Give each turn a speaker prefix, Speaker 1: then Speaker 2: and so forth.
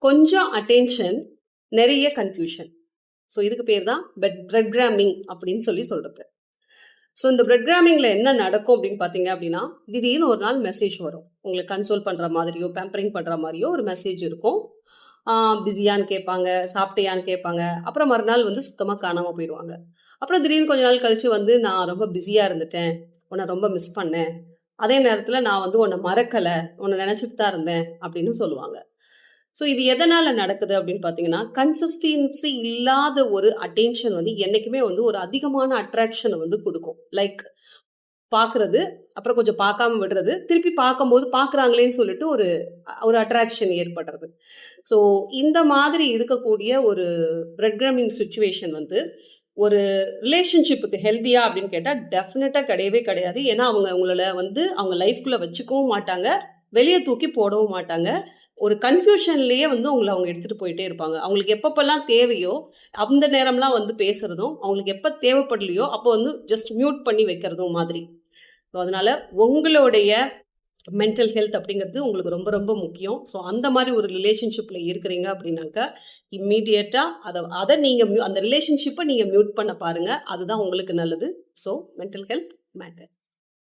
Speaker 1: கொஞ்சம் அட்டென்ஷன், நிறைய confusion. So இதுக்கு பேர் தான் பிரெட் கிராமிங் அப்படின்னு சொல்றது. ஸோ இந்த பிரெட் கிராமிங்ல என்ன நடக்கும் அப்படின்னு பார்த்தீங்க அப்படின்னா, திடீர்னு ஒரு நாள் மெசேஜ் வரும். உங்களை கன்சோல் பண்ணுற மாதிரியோ பேம்பரிங் பண்ணுற மாதிரியோ ஒரு மெசேஜ் இருக்கும். பிஸியான்னு கேட்பாங்க, சாப்பிட்டியான்னு கேட்பாங்க. அப்புறம் மறுநாள் வந்து சுத்தமாக காணாமல் போயிடுவாங்க. அப்புறம் திடீர்னு கொஞ்ச நாள் கழிச்சு வந்து நான் ரொம்ப பிஸியாக இருந்துட்டேன், உன்னை ரொம்ப மிஸ் பண்ணேன், அதே நேரத்தில் நான் வந்து உன்னை மறக்கலை, உன்னை நினச்சிட்டு தான் இருந்தேன் அப்படின்னு சொல்லுவாங்க. ஸோ இது எதனால் நடக்குது அப்படின்னு பார்த்தீங்கன்னா, கன்சிஸ்டன்சி இல்லாத ஒரு அட்டென்ஷன் வந்து என்றைக்குமே வந்து ஒரு அதிகமான அட்ராக்ஷனை வந்து கொடுக்கும். லைக் பார்க்குறது, அப்புறம் கொஞ்சம் பார்க்காம விடுறது, திருப்பி பார்க்கும்போது பார்க்குறாங்களேன்னு சொல்லிட்டு ஒரு ஒரு அட்ராக்ஷன் ஏற்படுறது. ஸோ இந்த மாதிரி இருக்கக்கூடிய ஒரு பிரெட் கிராமிங் சுச்சுவேஷன் வந்து ஒரு ரிலேஷன்ஷிப்புக்கு ஹெல்த்தியா அப்படின்னு கேட்டால் டெஃபினட்டாக கிடையவே கிடையாது. ஏன்னா அவங்க உங்களை வந்து அவங்க லைஃப்குள்ளே வச்சுக்கவும் மாட்டாங்க, வெளியே தூக்கி போடவும் மாட்டாங்க. ஒரு கன்ஃபியூஷன்லேயே வந்து அவங்க எடுத்துகிட்டு போயிட்டே இருப்பாங்க. அவங்களுக்கு எப்பப்பெல்லாம் தேவையோ அந்த நேரம்லாம் வந்து பேசுகிறதும், அவங்களுக்கு எப்போ தேவைப்படலையோ அப்போ வந்து ஜஸ்ட் மியூட் பண்ணி வைக்கிறதும் மாதிரி. ஸோ அதனால் உங்களுடைய மென்டல் ஹெல்த் அப்படிங்கிறது உங்களுக்கு ரொம்ப ரொம்ப முக்கியம். ஸோ அந்த மாதிரி ஒரு ரிலேஷன்ஷிப்பில் இருக்கிறீங்க அப்படின்னாக்கா இம்மீடியட்டாக அதை நீங்கள் அந்த ரிலேஷன்ஷிப்பை நீங்கள் மியூட் பண்ண பாருங்கள். அதுதான் உங்களுக்கு நல்லது. So mental health matters.